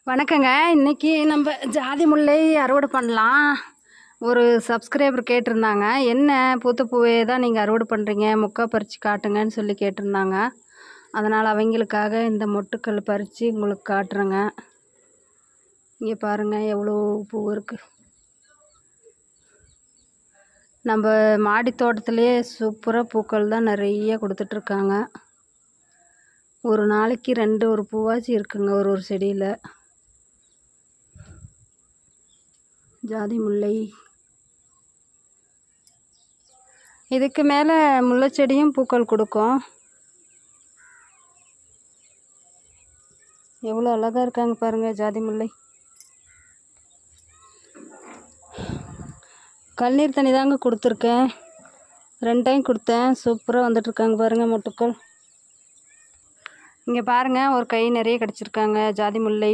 வணக்கங்க. இன்றைக்கி நம்ம ஜாதி முல்லை அறுவடை பண்ணலாம். ஒரு சப்ஸ்கிரைபர் கேட்டிருந்தாங்க, என்ன பூத்த பூவே தான் நீங்கள் அறுவடை பண்ணுறீங்க, முக்கா பறித்து காட்டுங்கன்னு சொல்லி கேட்டிருந்தாங்க. அதனால் அவங்களுக்காக இந்த மொட்டுக்கள் பறித்து உங்களுக்கு காட்டுறேங்க. இங்கே பாருங்கள் எவ்வளோ பூ இருக்குது. நம்ம மாடி தோட்டத்திலே சூப்பராக பூக்கள் தான் நிறைய கொடுத்துட்ருக்காங்க. ஒரு நாளைக்கு ஒரு பூவாச்சும் இருக்குங்க ஒரு செடியில். ஜாதி முல்லை. இதுக்கு மேலே முல்லை செடியும் பூக்கள் கொடுக்கும். எவ்வளோ அழகாக இருக்காங்க பாருங்கள் ஜாதி முல்லை. கண்ணீர் தண்ணி தாங்க கொடுத்துருக்கேன், 2 டைம் கொடுத்தேன். சூப்பராக வந்துட்டுருக்காங்க பாருங்கள் மொட்டுக்கள். இங்கே பாருங்கள் ஒரு கை நிறைய கிடச்சிருக்காங்க ஜாதி முல்லை.